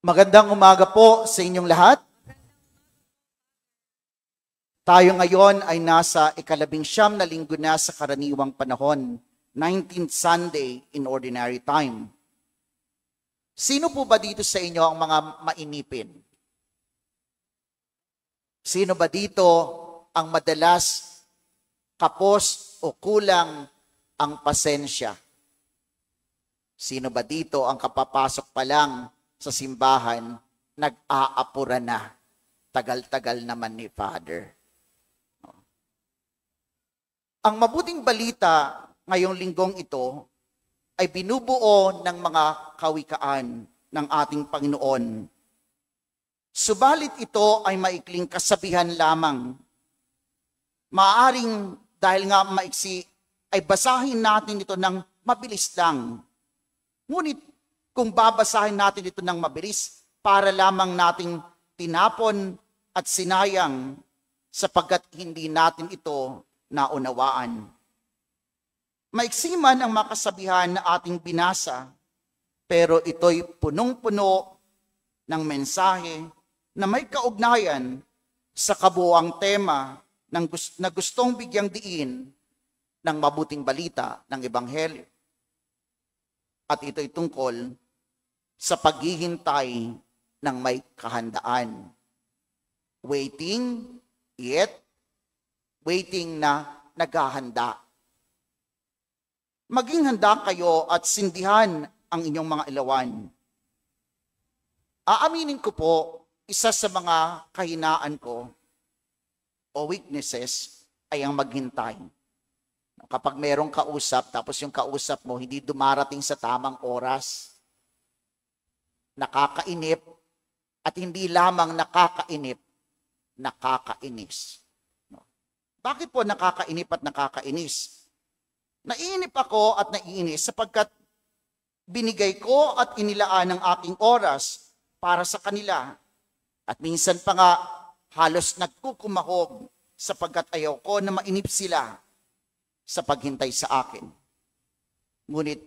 Magandang umaga po sa inyong lahat. Tayo ngayon ay nasa ika-19 na linggo na sa karaniwang panahon, 19th Sunday in Ordinary Time. Sino po ba dito sa inyo ang mga mainipin? Sino ba dito ang madalas kapos o kulang ang pasensya? Sino ba dito ang kapapasok pa lang sa simbahan, nag-aapura na? Tagal-tagal naman ni Father. Ang mabuting balita ngayong linggong ito ay binubuo ng mga kawikaan ng ating Panginoon. Subalit ito ay maikling kasabihan lamang. Maaring dahil nga maiksi ay basahin natin ito ng mabilis lang. Ngunit kung babasahin natin ito ng mabilis, para lamang nating tinapon at sinayang sapagkat hindi natin ito naunawaan. Maiksi man ang makasabihan na ating binasa, pero ito'y punong-puno ng mensahe na may kaugnayan sa kabuuang tema na gustong bigyang diin ng mabuting balita ng Ebanghelyo. At ito'y tungkol sa paghihintay ng may kahandaan. Waiting, yet waiting na naghahanda. Maging handa kayo at sindihan ang inyong mga ilawan. Aaminin ko po, isa sa mga kahinaan ko o weaknesses ay ang maghintay. Kapag merong kausap, tapos yung kausap mo hindi dumarating sa tamang oras, nakakainip, at hindi lamang nakakainip, nakakainis. Bakit po nakakainip at nakakainis? Naiinip ako at naiinis sapagkat binigay ko at inilaan ang aking oras para sa kanila. At minsan pa nga halos nagkukumahog sapagkat ayaw ko na mainip sila sa paghintay sa akin. Ngunit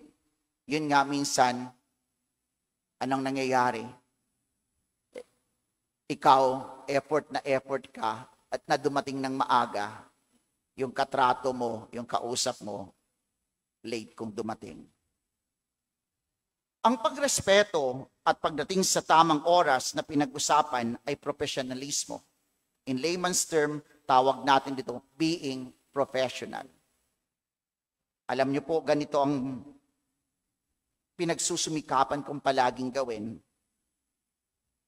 yun nga minsan, anong nangyayari? Ikaw, effort ka at na dumating ng maaga, yung katrato mo, yung kausap mo, late kung dumating. Ang pagrespeto at pagdating sa tamang oras na pinag-usapan ay professionalismo. In layman's term, tawag natin dito being professional. Alam niyo po, ganito ang pinagsusumikapan kong palaging gawin.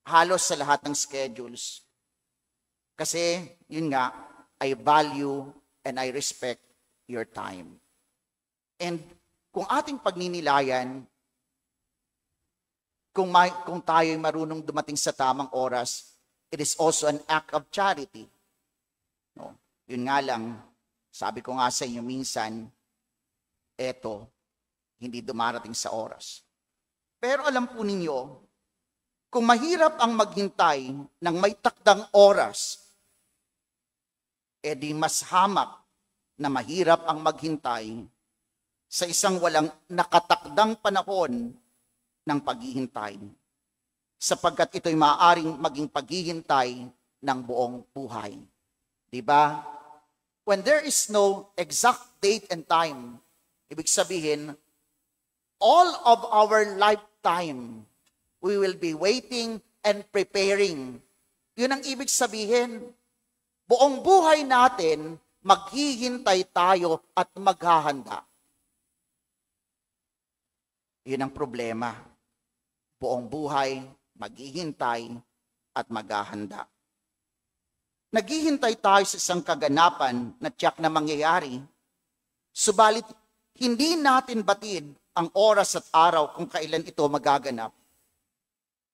Halos sa lahat ng schedules. Kasi, yun nga, I value and I respect your time. And kung ating pagninilayan, kung tayo'y marunong dumating sa tamang oras, it is also an act of charity. No? Yun nga lang, sabi ko nga sa inyo minsan, eto, hindi dumarating sa oras. Pero alam po ninyo, kung mahirap ang maghintay ng may takdang oras, edi mas hamak na mahirap ang maghintay sa isang walang nakatakdang panahon ng paghihintay, sapagkat ito'y maaaring maging paghihintay ng buong buhay. Diba? When there is no exact date and time, ibig sabihin, all of our lifetime, we will be waiting and preparing. Yun ang ibig sabihin. Buong buhay natin, maghihintay tayo at maghahanda. Yun ang problema. Buong buhay, maghihintay at maghahanda. Naghihintay tayo sa isang kaganapan na tiyak na mangyayari, subalit hindi natin batid ang oras at araw kung kailan ito magaganap.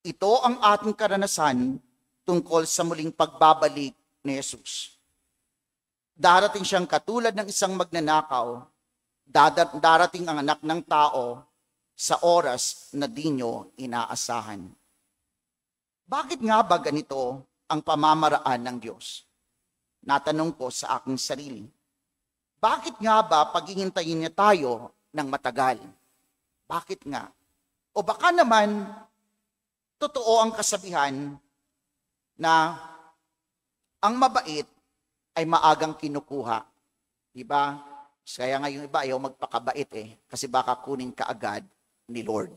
Ito ang ating karanasan tungkol sa muling pagbabalik ni Jesus. Darating siyang katulad ng isang magnanakaw, darating ang anak ng tao sa oras na di nyo inaasahan. Bakit nga ba ganito ang pamamaraan ng Diyos? Natanong ko sa aking sarili. Bakit nga ba paghihintayin niya tayo ng matagal? Bakit nga? O baka naman Totoo ang kasabihan na ang mabait ay maagang kinukuha. Diba? Kaya nga yung iba ayaw magpakabait kasi baka kunin ka agad ni Lord.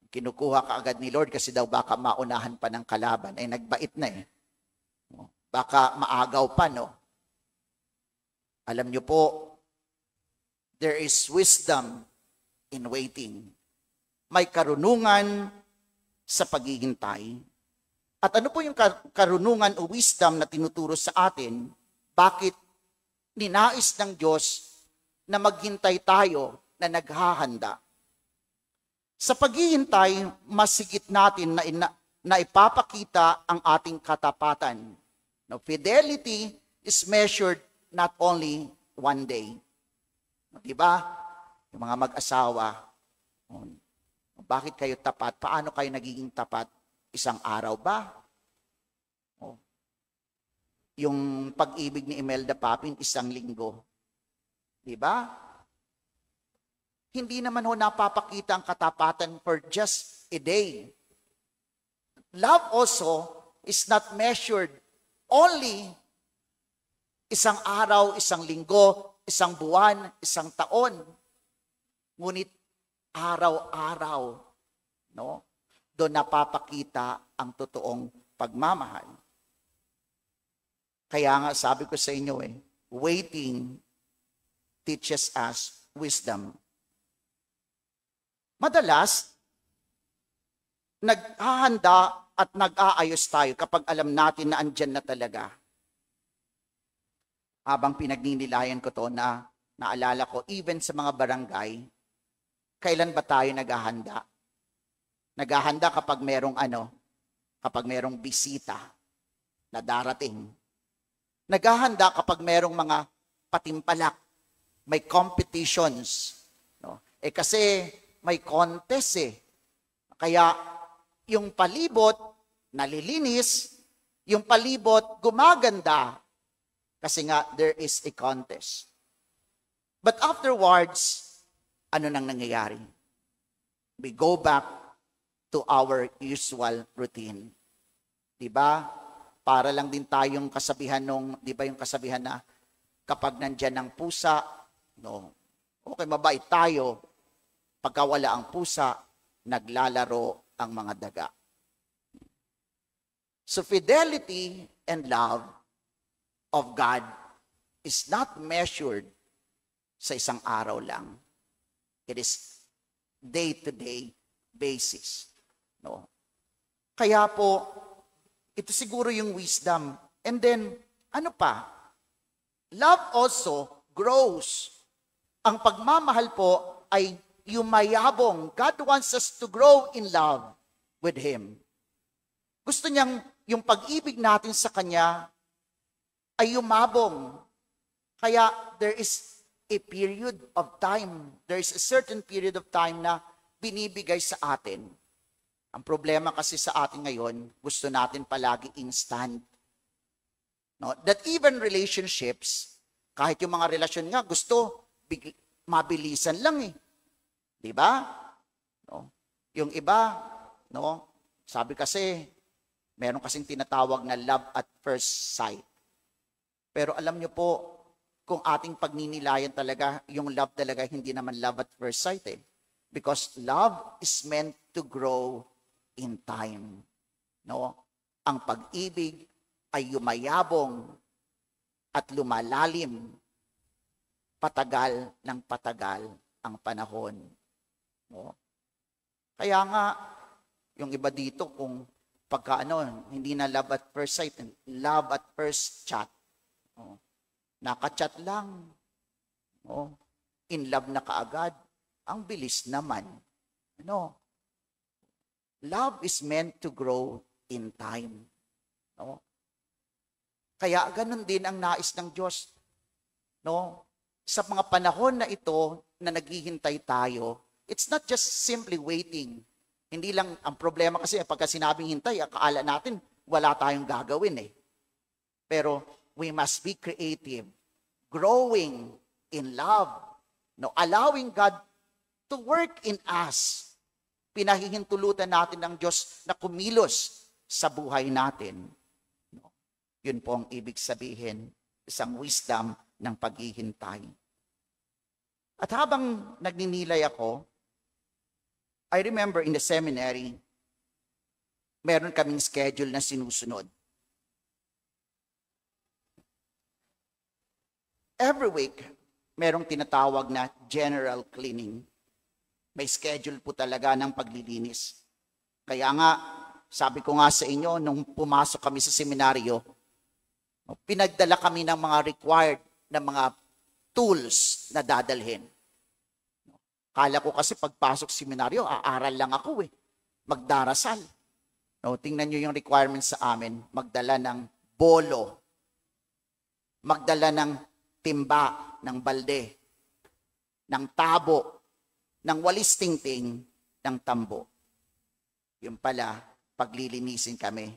Kinukuha ka agad ni Lord kasi daw baka maunahan pa ng kalaban. Nagbait na Baka maagaw pa, no? Alam niyo po, there is wisdom in waiting. May karunungan sa paghihintay. At ano po yung karunungan o wisdom na tinuturo sa atin? Bakit ninais ng Diyos na maghintay tayo na naghahanda? Sa paghihintay, masigit natin na ipapakita ang ating katapatan. Now, fidelity is measured not only one day. Diba? Yung mga mag-asawa, bakit kayo tapat? Paano kayo nagiging tapat? Isang araw ba? Yung pag-ibig ni Imelda Papin, 1 linggo. Diba? Hindi naman napapakita ang katapatan for just a day. Love also is not measured only 1 araw, 1 linggo, 1 buwan, 1 taon. Ngunit araw-araw, no? Doon napapakita ang totoong pagmamahal. Kaya nga sabi ko sa inyo waiting teaches us wisdom. Madalas, naghahanda at nag-aayos tayo kapag alam natin na andyan na talaga. Habang pinagninilayan ko to naalala ko, even sa mga barangay, kailan ba tayo naghahanda? Naghahanda kapag merong bisita na darating. Naghahanda kapag merong mga patimpalak, may competitions. No? Kasi may contest Kaya yung palibot nalilinis, yung palibot gumaganda kasi nga there is a contest. But afterwards, ano nang nangyayari? We go back to our usual routine. Diba? Para lang din tayong kasabihan diba yung kasabihan na kapag nandyan ang pusa, no, okay, mabait tayo. Pagka wala ang pusa, naglalaro ang mga daga. So fidelity and love of God is not measured sa isang araw lang. It is day-to-day basis. No? Kaya po, ito siguro yung wisdom. And then, ano pa? Love also grows. Ang pagmamahal po ay yumayabong. God wants us to grow in love with Him. Gusto niyang yung pag-ibig natin sa Kanya ay yumabong. Kaya there is a period of time. There is a certain period of time na binibigay sa atin. Ang problema kasi sa atin ngayon, gusto natin palagi instant. No? That even relationships, kahit yung mga relasyon nga, gusto mabilisan lang Di ba? No? Yung iba, no? Sabi kasi, meron kasing tinatawag na love at first sight. Pero alam nyo po, kung ating pagninilayan talaga, yung love talaga, hindi naman love at first sight Because love is meant to grow in time. No? Ang pag-ibig ay yumayabong at lumalalim patagal ng patagal ang panahon. No? Kaya nga, yung iba dito, kung pagka hindi na love at first sight, love at first chat. No? Naka-chat lang. No? In love na kaagad. Ang bilis naman. No? Love is meant to grow in time. No? Kaya ganun din ang nais ng Diyos. No? Sa mga panahon na ito na naghihintay tayo, it's not just simply waiting. Hindi lang, ang problema kasi pagka sinabing hintay, akala natin wala tayong gagawin Pero we must be creative, growing in love, no, allowing God to work in us. pinahihintulutan natin ng Diyos na kumilos sa buhay natin. Yun po ang ibig sabihin, isang wisdom ng paghihintay. At habang nagninilay ako, I remember in the seminary, meron kaming schedule na sinusunod. Every week, merong tinatawag na general cleaning. May schedule po talaga ng paglilinis. Kaya nga, sabi ko nga sa inyo, nung pumasok kami sa seminaryo, pinagdala kami ng mga required na mga tools na dadalhin. Kala ko kasi pagpasok sa seminaryo, aaral lang ako magdarasal. Tingnan nyo yung requirements sa amin, magdala ng bolo, magdala ng timba, ng balde, ng tabo, ng walis tingting, ng tambo. Yung pala, paglilinisin kami.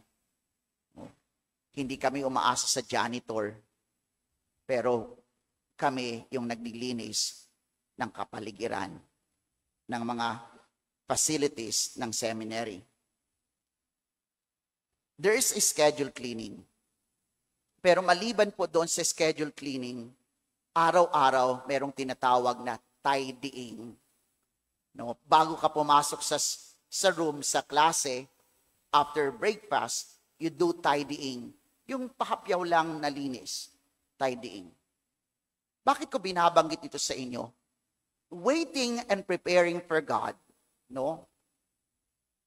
Hindi kami umaasa sa janitor, pero kami yung naglilinis ng kapaligiran, ng mga facilities ng seminary. There is a schedule cleaning. Pero maliban po doon sa schedule cleaning, araw-araw merong tinatawag na tidying. Bago ka pumasok sa room, sa klase, after breakfast, you do tidying. Yung pahapyaw lang na linis, tidying. Bakit ko binabanggit ito sa inyo? Waiting and preparing for God,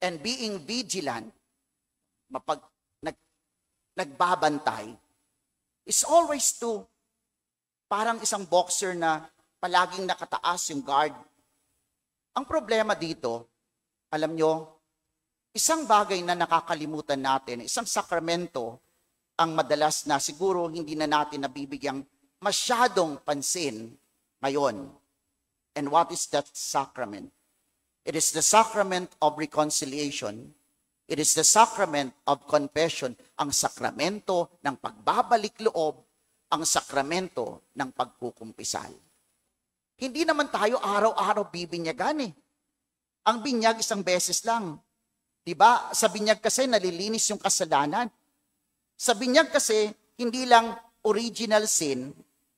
and being vigilant, nagbabantay, is always to parang isang boxer na palaging nakataas yung guard. Ang problema dito, alam nyo, isang bagay na nakakalimutan natin, isang sakramento ang madalas na siguro hindi na natin nabibigyang masyadong pansin ngayon. And what is that sacrament? It is the sacrament of reconciliation. It is the sacrament of confession, ang sakramento ng pagbabalik loob, ang sakramento ng pagkukumpisal. Hindi naman tayo araw-araw bibinyagan Ang binyag isang beses lang. Diba? Sa binyag kasi nalilinis yung kasalanan. Sa binyag kasi, hindi lang original sin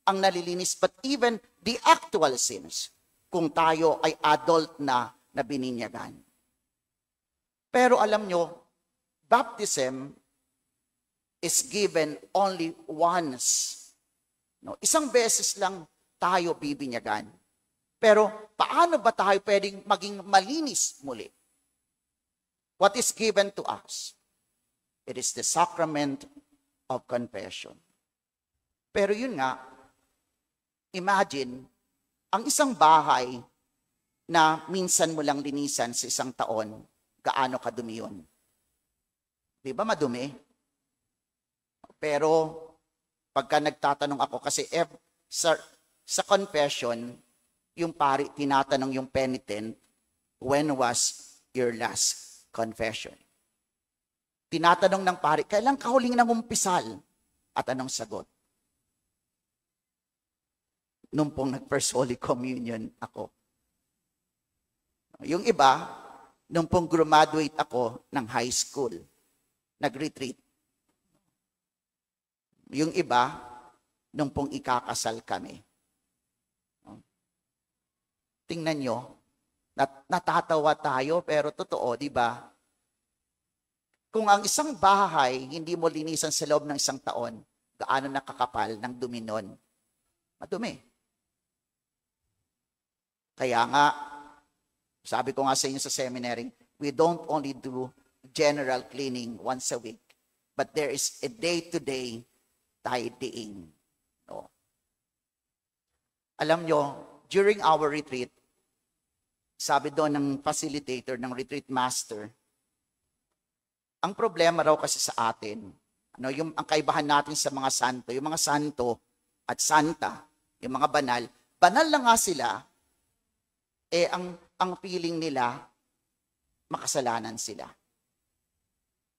ang nalilinis, but even the actual sins, kung tayo ay adult na bininyagan. Pero alam nyo, baptism is given only once. Isang beses lang tayo bibinyagan. Pero paano ba tayo pwedeng maging malinis muli? What is given to us? It is the sacrament of confession. Pero yun nga, imagine, ang isang bahay na minsan mo lang linisan sa isang taon, gaano kadumi yun? Di ba madumi? Pero pagka nagtatanong ako, kasi sa confession, yung pari, tinatanong yung penitent, when was your last confession? Tinatanong ng pari, kailan ka huling nangumpisal? At anong sagot? Nung pong nag-first Holy Communion ako. Yung iba, nung pong graduate ako ng high school, nag-retreat. Yung iba, nung pong ikakasal kami. Tingnan nyo, natatawa tayo, pero totoo, di ba? Kung ang isang bahay, hindi mo linisan sa loob ng isang taon, gaano nakakapal ng dumi nun? Madumi. Kaya nga, sabi ko nga sa inyo sa seminary, we don't only do general cleaning once a week, but there is a day-to-day tidying. Alam nyo, during our retreat, sabi doon ng facilitator, ng retreat master, ang problema raw kasi sa atin, ang kaibahan natin sa mga santo, yung mga santo at santa, yung mga banal, banal na nga sila, ang feeling nila, makasalanan sila.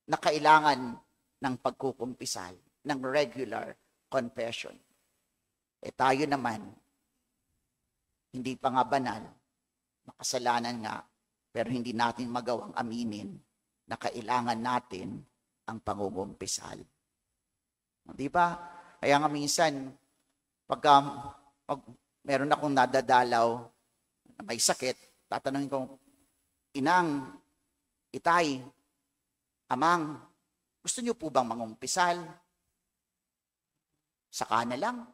Na kailangan ng pagkukumpisal, ng regular confession. Tayo naman, hindi pa nga banal, makasalanan nga, pero hindi natin magawang aminin na kailangan natin ang pangungumpisal. Di ba? Kaya nga minsan, pag meron akong nadadalaw na may sakit, tatanungin ko, Inang, Itay, Amang, gusto niyo po bang mangumpisal? Saka na lang.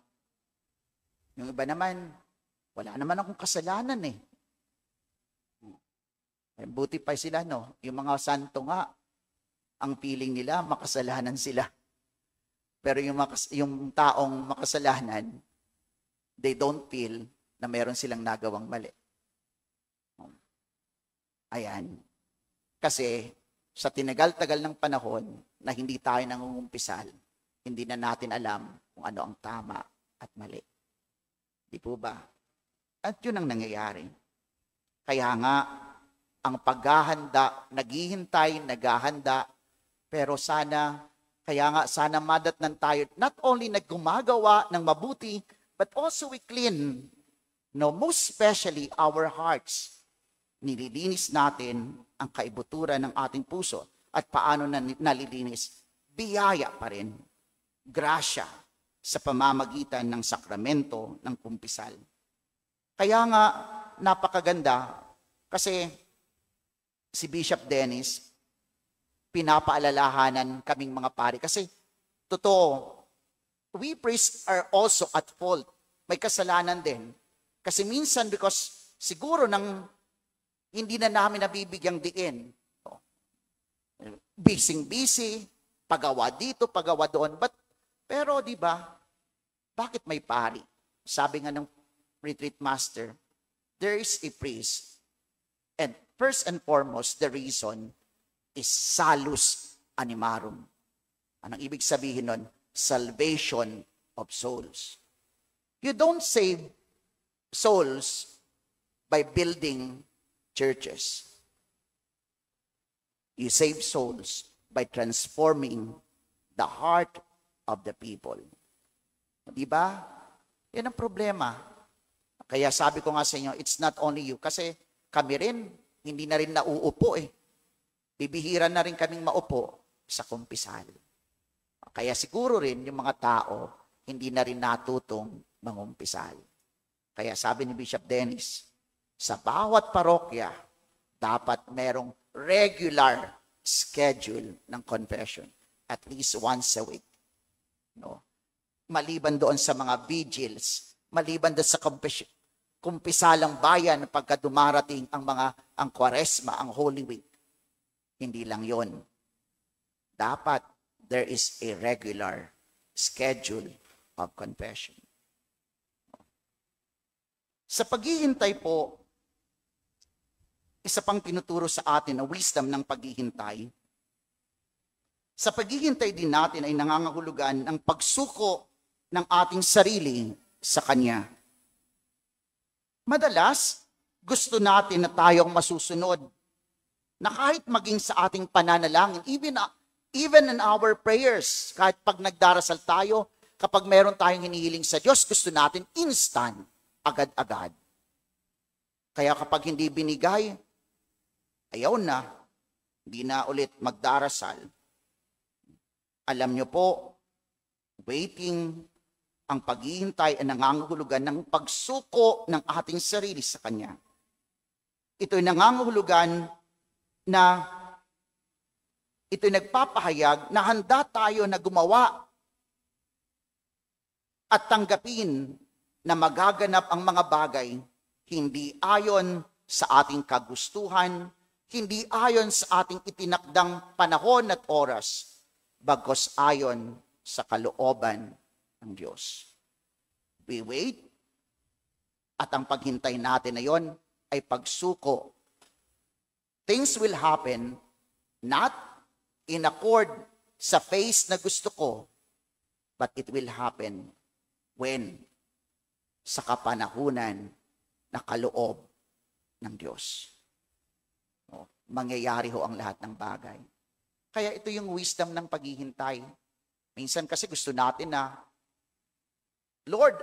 Yung iba naman, wala naman akong kasalanan eh. Buti pa sila, no? Yung mga santo nga, ang feeling nila, makasalanan sila. Pero yung taong makasalanan, they don't feel na meron silang nagawang mali. Ayan. Kasi sa tinagal-tagal ng panahon na hindi tayo nangungumpisal, hindi na natin alam kung ano ang tama at mali. Di po ba? At yun ang nangyayari. Kaya nga, ang paghahanda, naghahanda, pero kaya nga sana madatnan tayo, not only na gumagawa ng mabuti, but also we clean, most especially our hearts. Nililinis natin ang kaibuturan ng ating puso. At paano nalilinis? Biyaya pa rin. Grasya sa pamamagitan ng sakramento ng kumpisal. Kaya nga, napakaganda kasi si Bishop Dennis, pinapaalalahanan kaming mga pari. Kasi, totoo, we priests are also at fault. May kasalanan din. Kasi minsan, because siguro hindi na namin nabibigyang diin. Busy, pagawa dito, pagawa doon. Pero, di ba, bakit may pari? Sabi nga ng retreat master, there is a priest. And first and foremost, the reason is salus animarum. Anong ibig sabihin nun? Salvation of souls. You don't save souls by building churches. You save souls by transforming the heart of the people. Di ba? Yan ang problema. Kaya sabi ko nga sa inyo, it's not only you. Kasi kami rin, hindi na rin nauupo eh. Bibihira na rin kaming maupo sa kumpisal. Kaya siguro rin yung mga tao, hindi na rin natutong mangumpisal. Kaya sabi ni Bishop Dennis, sa bawat parokya, dapat merong regular schedule ng confession. At least once a week. Maliban doon sa mga vigils, maliban doon sa kumpisalang bayan pagka dumarating ang Kwaresma, ang Holy Week. Hindi lang yon. Dapat there is a regular schedule of confession. Sa paghihintay po, isa pang tinuturo sa atin na wisdom ng paghihintay. Sa paghihintay din natin ay nangangahulugan ng pagsuko ng ating sarili sa Kanya. Madalas, gusto natin na tayong masusunod na kahit maging sa ating pananalangin, even in our prayers, kahit pag nagdarasal tayo, kapag meron tayong hinihiling sa Diyos, gusto natin instant, agad-agad. Kaya kapag hindi binigay, ayaw na, hindi na ulit magdarasal. Alam niyo po, waiting, ang paghihintay ay nangangahulugan ng pagsuko ng ating sarili sa Kanya. Ito'y nangangahulugan na ito'y nagpapahayag na handa tayo na gumawa at tanggapin na magaganap ang mga bagay hindi ayon sa ating kagustuhan, hindi ayon sa ating itinakdang panahon at oras, bagkus ayon sa kalooban ng Diyos. We wait, at ang paghintay natin na yon ay pagsuko. Things will happen not in accord sa phase na gusto ko, but it will happen when sa kapanahunan na kaloob ng Diyos. Mangyayari ho ang lahat ng bagay. Kaya ito yung wisdom ng paghihintay. Minsan kasi gusto natin na, Lord,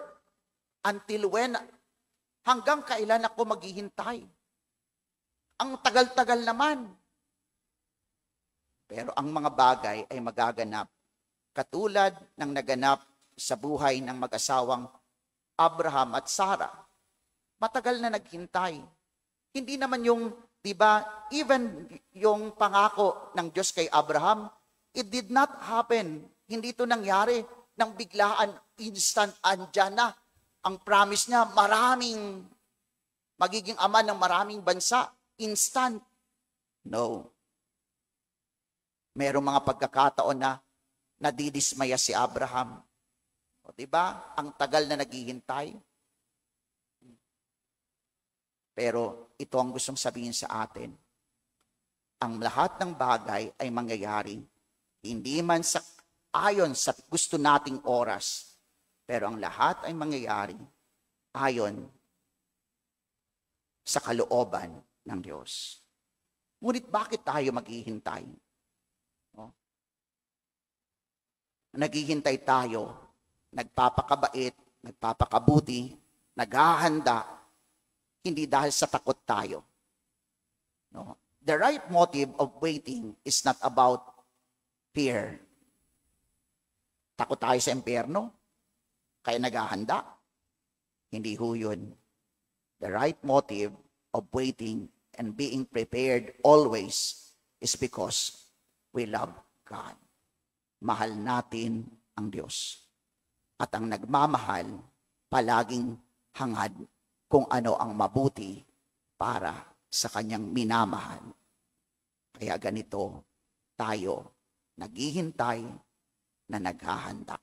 until when, hanggang kailan ako maghihintay? Ang tagal-tagal naman. Pero ang mga bagay ay magaganap. Katulad ng naganap sa buhay ng mag-asawang Abraham at Sarah. Matagal na naghintay. Hindi naman yung, di ba, even yung pangako ng Diyos kay Abraham, it did not happen. Hindi ito nangyari nang biglaan, instant, andyan na. Ang promise niya, magiging ama ng maraming bansa. Instant. No. Merong mga pagkakataon na nadidismaya si Abraham. O diba? Ang tagal na naghihintay. Pero ito ang gustong sabihin sa atin. Ang lahat ng bagay ay mangyayari. Hindi man ayon sa gusto nating oras. Pero ang lahat ay mangyayari ayon sa kalooban ng Diyos. Ngunit bakit tayo maghihintay? Naghihintay tayo, nagpapakabait, nagpapakabuti, naghahanda, hindi dahil sa takot tayo. No? The right motive of waiting is not about fear. Takot tayo sa impyerno, kaya naghahanda. Hindi ho yun. The right motive of waiting and being prepared always is because we love God. Mahal natin ang Diyos. At ang nagmamahal, palaging hangad kung ano ang mabuti para sa kanyang minamahal. Kaya ganito tayo naghihintay na naghahanda.